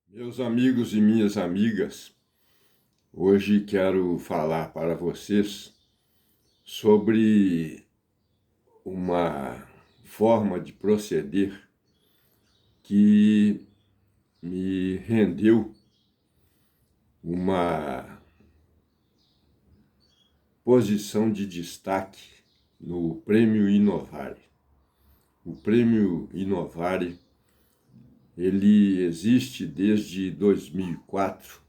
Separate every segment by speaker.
Speaker 1: Meus amigos e minhas amigas, hoje quero falar para vocês sobre uma forma de proceder que me rendeu uma posição de destaque no Prêmio Inovare. O Prêmio Inovare, ele existe desde 2004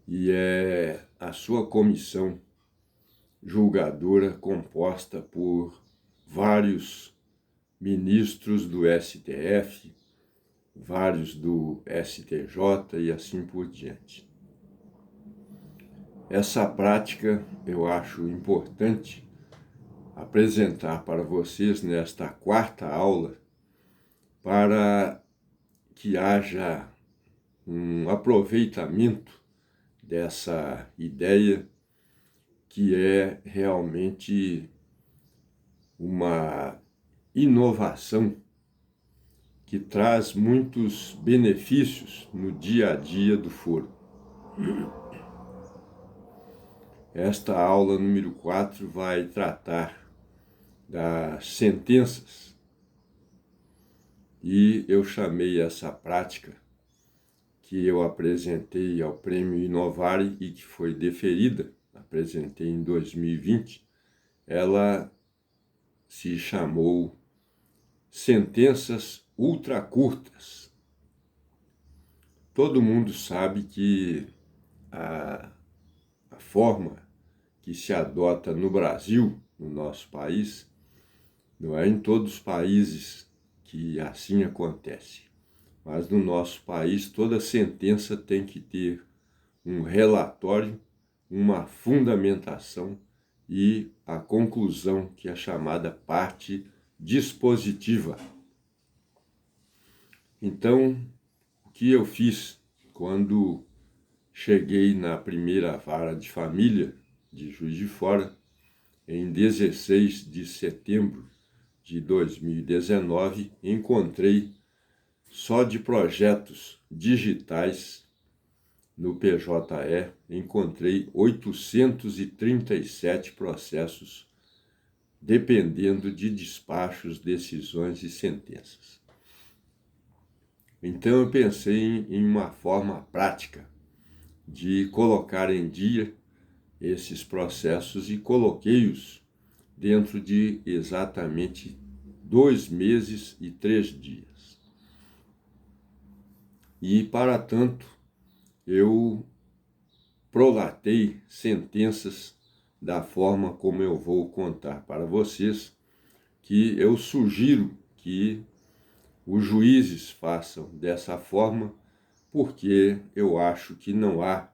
Speaker 1: e é a sua comissão julgadora composta por vários ministros do STF, vários do STJ e assim por diante. Essa prática eu acho importante apresentar para vocês nesta quarta aula para que haja um aproveitamento dessa ideia que é realmente uma inovação que traz muitos benefícios no dia a dia do foro. Esta aula número 4 vai tratar das sentenças e eu chamei essa prática que eu apresentei ao Prêmio Inovare e que foi deferida, apresentei em 2020, ela se chamou sentenças ultracurtas. Todo mundo sabe que a forma que se adota no Brasil, no nosso país, não é em todos os países que assim acontece. Mas no nosso país, toda sentença tem que ter um relatório, uma fundamentação e a conclusão, que é chamada parte dispositiva. Então, o que eu fiz quando cheguei na primeira vara de família de Juiz de Fora, em 16 de setembro de 2019, encontrei só de projetos digitais no PJE, encontrei 837 processos dependendo de despachos, decisões e sentenças. Então eu pensei em uma forma prática de colocar em dia esses processos e coloquei-os dentro de exatamente 2 meses e 3 dias. E, para tanto, eu prolatei sentenças da forma como eu vou contar para vocês, que eu sugiro que os juízes façam dessa forma, porque eu acho que não há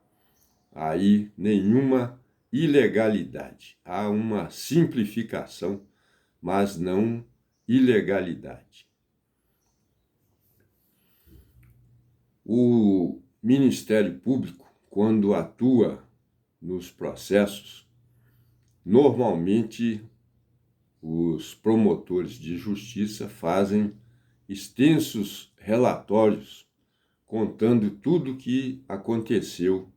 Speaker 1: aí nenhuma ilegalidade. Há uma simplificação, mas não ilegalidade. O Ministério Público, quando atua nos processos, normalmente os promotores de justiça fazem extensos relatórios contando tudo o que aconteceu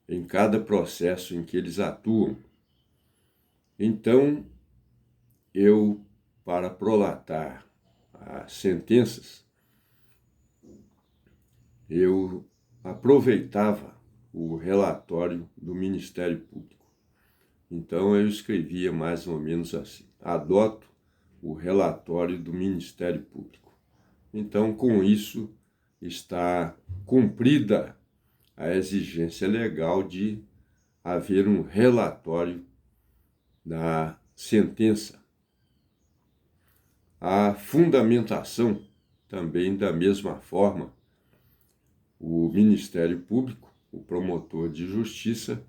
Speaker 1: em cada processo em que eles atuam. Então, eu, para prolatar as sentenças, eu aproveitava o relatório do Ministério Público. Então, eu escrevia mais ou menos assim: adoto o relatório do Ministério Público. Então, com isso, está cumprida a exigência legal de haver um relatório da sentença. A fundamentação, também da mesma forma, o Ministério Público, o promotor de justiça,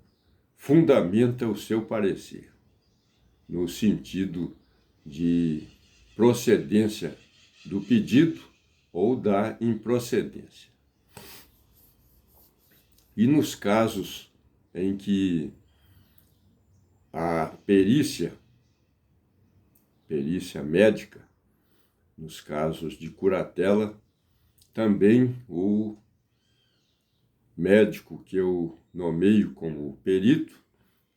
Speaker 1: fundamenta o seu parecer, no sentido de procedência do pedido ou da improcedência. E nos casos em que a perícia médica, nos casos de curatela, também o médico que eu nomeio como perito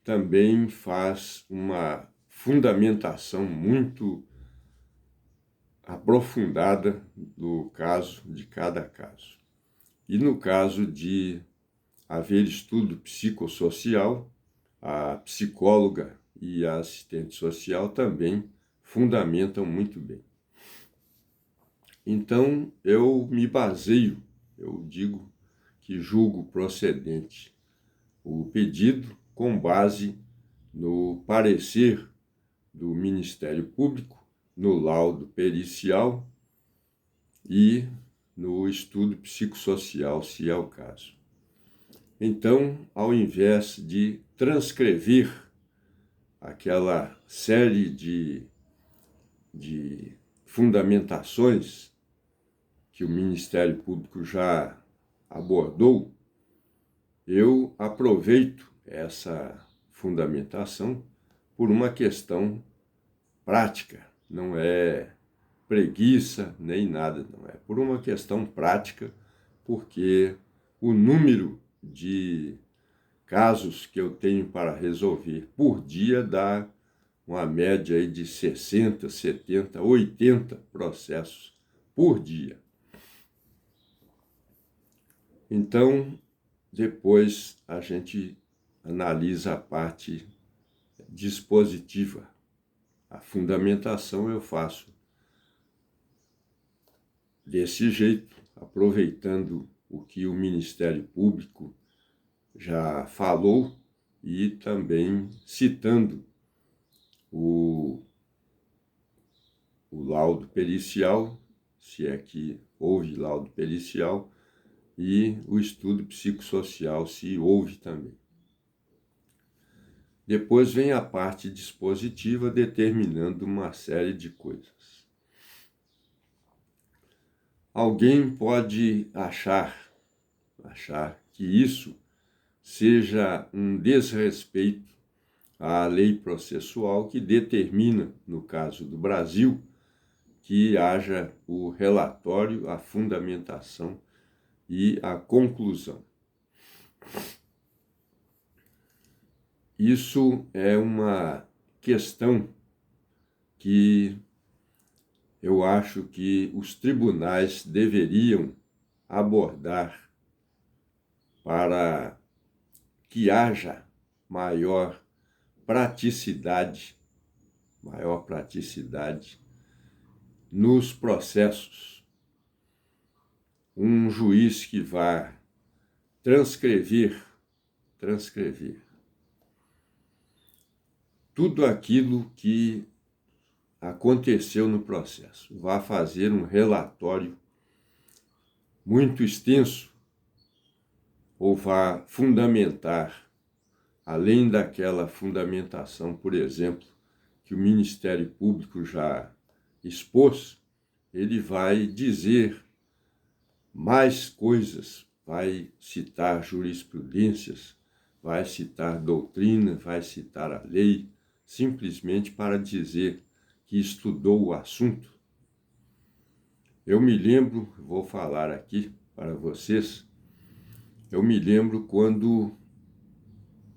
Speaker 1: também faz uma fundamentação muito aprofundada do caso, de cada caso. E no caso de haver estudo psicossocial, a psicóloga e a assistente social também fundamentam muito bem. Então, eu me baseio, eu digo que julgo procedente o pedido com base no parecer do Ministério Público, no laudo pericial e no estudo psicossocial, se é o caso. Então, ao invés de transcrever aquela série de fundamentações que o Ministério Público já abordou, eu aproveito essa fundamentação por uma questão prática, não é preguiça nem nada, não é por uma questão prática, porque o número de casos que eu tenho para resolver por dia dá uma média aí de 60, 70, 80 processos por dia. Então, depois a gente analisa a parte dispositiva. A fundamentação eu faço desse jeito, aproveitando o que o Ministério Público já falou e também citando o laudo pericial, se é que houve laudo pericial, e o estudo psicossocial, se houve também. Depois vem a parte dispositiva, determinando uma série de coisas. Alguém pode achar que isso seja um desrespeito à lei processual que determina, no caso do Brasil, que haja o relatório, a fundamentação e a conclusão. Isso é uma questão que eu acho que os tribunais deveriam abordar para que haja maior praticidade nos processos. Um juiz que vá transcrever tudo aquilo que aconteceu no processo, vá fazer um relatório muito extenso ou vá fundamentar, além daquela fundamentação, por exemplo, que o Ministério Público já expôs, ele vai dizer mais coisas, vai citar jurisprudências, vai citar doutrina, vai citar a lei, simplesmente para dizer que estudou o assunto. Eu me lembro, vou falar aqui para vocês, eu me lembro quando,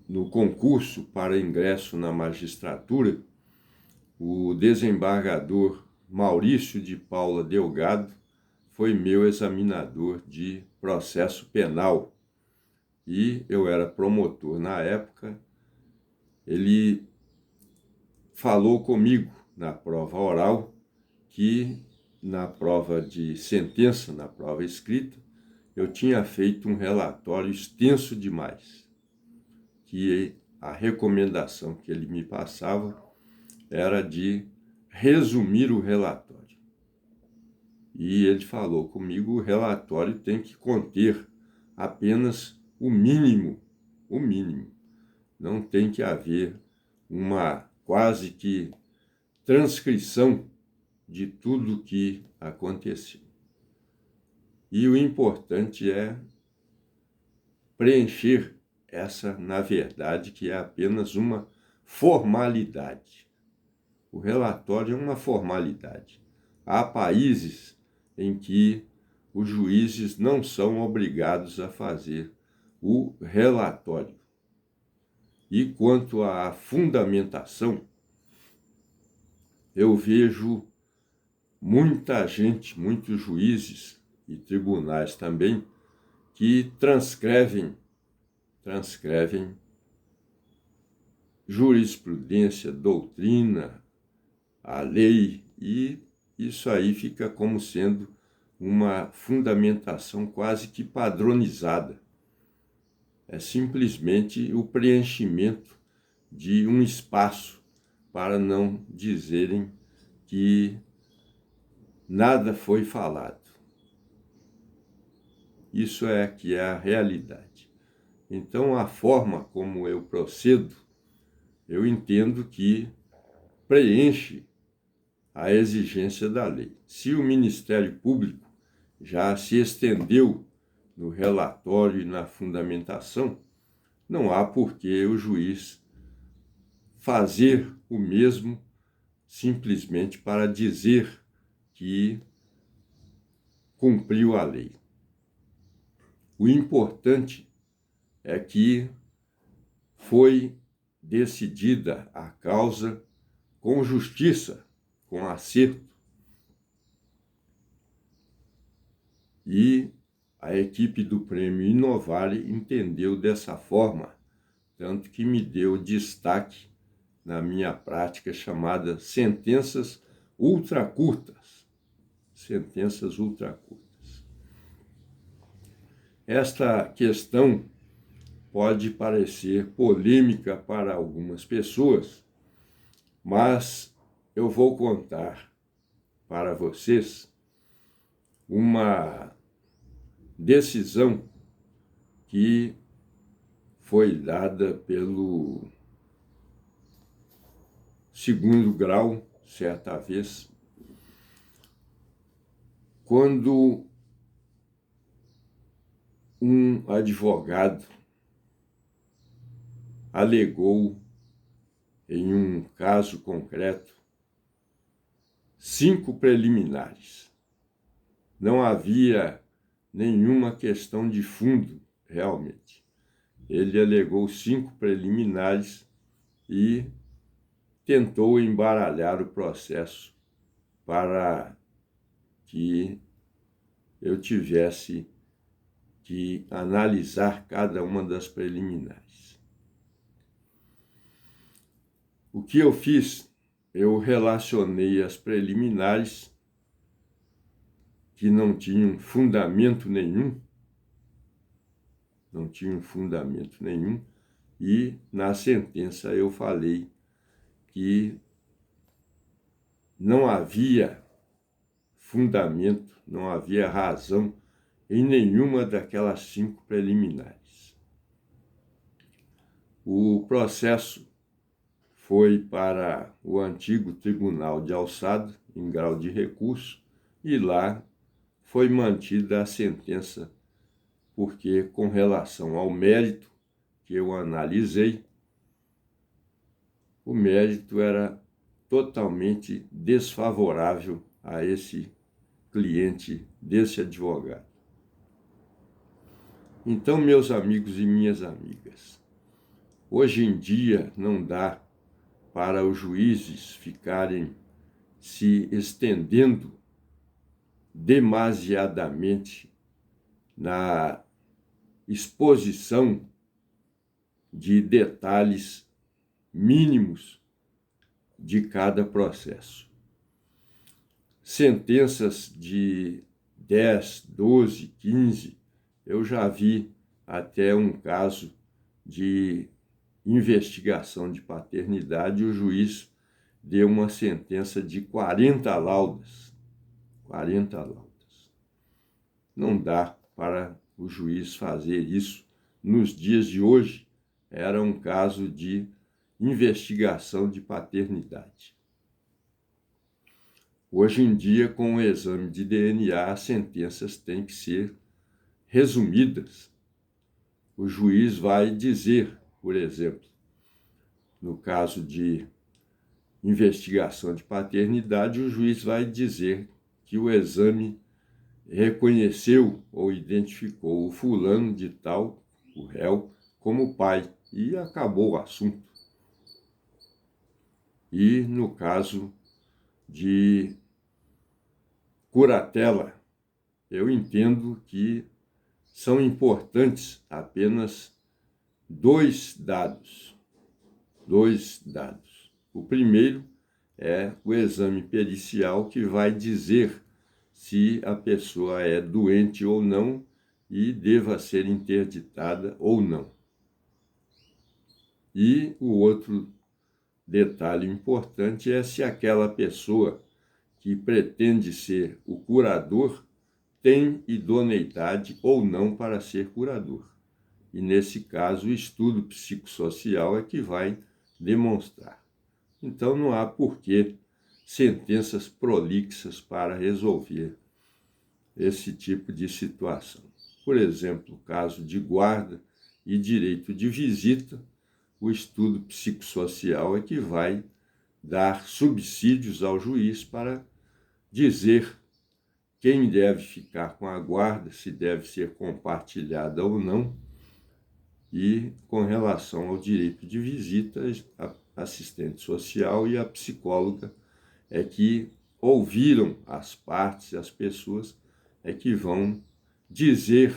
Speaker 1: no concurso para ingresso na magistratura, o desembargador Maurício de Paula Delgado foi meu examinador de processo penal. E eu era promotor na época. Ele falou comigo na prova oral que na prova de sentença, na prova escrita, eu tinha feito um relatório extenso demais, que a recomendação que ele me passava era de resumir o relatório. E ele falou comigo, o relatório tem que conter apenas o mínimo. Não tem que haver uma quase que transcrição de tudo que aconteceu. E o importante é preencher essa, na verdade, que é apenas uma formalidade. O relatório é uma formalidade. Há países em que os juízes não são obrigados a fazer o relatório. E quanto à fundamentação, eu vejo muita gente, muitos juízes e tribunais também, que transcrevem jurisprudência, doutrina, a lei, e isso aí fica como sendo uma fundamentação quase que padronizada. É simplesmente o preenchimento de um espaço para não dizerem que nada foi falado. Isso é que é a realidade. Então, a forma como eu procedo, eu entendo que preenche a exigência da lei. Se o Ministério Público já se estendeu no relatório e na fundamentação, não há por que o juiz fazer o mesmo simplesmente para dizer que cumpriu a lei. O importante é que foi decidida a causa com justiça, com acerto. E a equipe do Prêmio Inovare entendeu dessa forma, tanto que me deu destaque na minha prática chamada sentenças ultracurtas. Sentenças ultracurtas. Esta questão pode parecer polêmica para algumas pessoas, mas eu vou contar para vocês uma decisão que foi dada pelo segundo grau, certa vez, quando um advogado alegou, em um caso concreto, 5 preliminares. Não havia nenhuma questão de fundo, realmente. Ele alegou 5 preliminares e tentou embaralhar o processo para que eu tivesse que analisar cada uma das preliminares. O que eu fiz? Eu relacionei as preliminares que não tinham fundamento nenhum, e na sentença eu falei que não havia fundamento, não havia razão em nenhuma daquelas 5 preliminares. O processo foi para o antigo Tribunal de Alçada, em grau de recurso, e lá foi mantida a sentença, porque com relação ao mérito que eu analisei, o mérito era totalmente desfavorável a esse cliente desse advogado. Então, meus amigos e minhas amigas, hoje em dia não dá para os juízes ficarem se estendendo demasiadamente na exposição de detalhes mínimos de cada processo. Sentenças de 10, 12, 15, eu já vi até um caso de investigação de paternidade, o juiz deu uma sentença de 40 laudas. 40 laudas. Não dá para o juiz fazer isso nos dias de hoje. Era um caso de investigação de paternidade. Hoje em dia, com o exame de DNA, as sentenças têm que ser resumidas. O juiz vai dizer, por exemplo, no caso de investigação de paternidade, o juiz vai dizer que o exame reconheceu ou identificou o fulano de tal o réu como pai, e acabou o assunto. E no caso de curatela, eu entendo que são importantes apenas dois dados. O primeiro é o exame pericial, que vai dizer se a pessoa é doente ou não e deva ser interditada ou não. E o outro detalhe importante é se aquela pessoa que pretende ser o curador tem idoneidade ou não para ser curador. E, nesse caso, o estudo psicossocial é que vai demonstrar. Então, não há porquê sentenças prolixas para resolver esse tipo de situação. Por exemplo, caso de guarda e direito de visita, o estudo psicossocial é que vai dar subsídios ao juiz para dizer quem deve ficar com a guarda, se deve ser compartilhada ou não. E, com relação ao direito de visita, a assistente social e a psicóloga é que ouviram as partes, as pessoas, é que vão dizer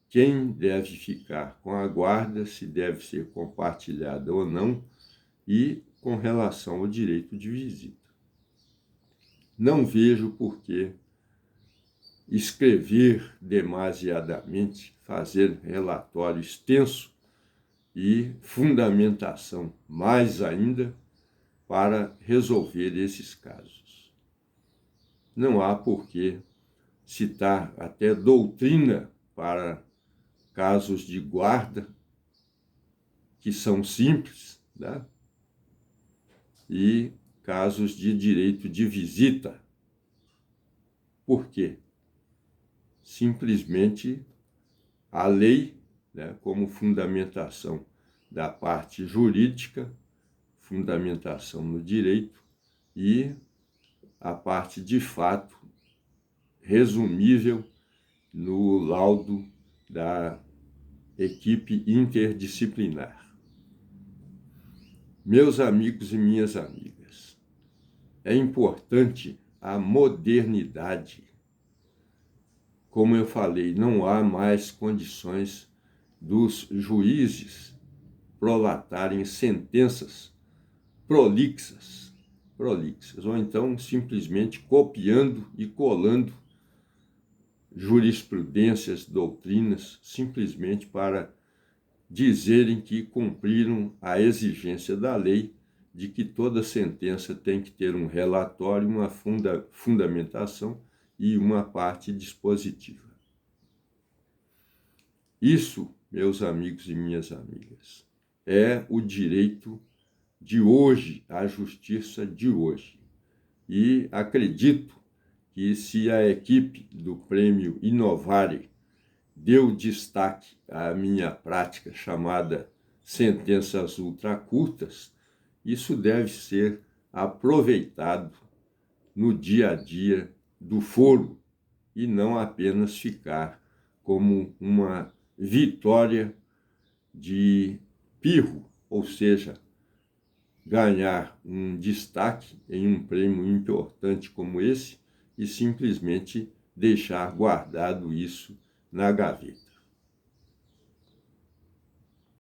Speaker 1: quem deve ficar com a guarda, se deve ser compartilhada ou não, e com relação ao direito de visita. Não vejo por que escrever demasiadamente, fazer relatório extenso e fundamentação mais ainda para resolver esses casos. Não há por que citar até doutrina para casos de guarda, que são simples, né? E casos de direito de visita. Por quê? Simplesmente a lei, né, como fundamentação da parte jurídica, fundamentação no direito, e a parte de fato resumível no laudo da equipe interdisciplinar. Meus amigos e minhas amigas, é importante a modernidade. Como eu falei, não há mais condições dos juízes prolatarem sentenças prolixas, ou então simplesmente copiando e colando jurisprudências, doutrinas, simplesmente para dizerem que cumpriram a exigência da lei de que toda sentença tem que ter um relatório, uma fundamentação e uma parte dispositiva. Isso, meus amigos e minhas amigas, é o direito de hoje, a justiça de hoje. E acredito que, se a equipe do Prêmio Inovare deu destaque à minha prática chamada sentenças ultracurtas, isso deve ser aproveitado no dia a dia do foro e não apenas ficar como uma vitória de pirro, ou seja, ganhar um destaque em um prêmio importante como esse e simplesmente deixar guardado isso na gaveta.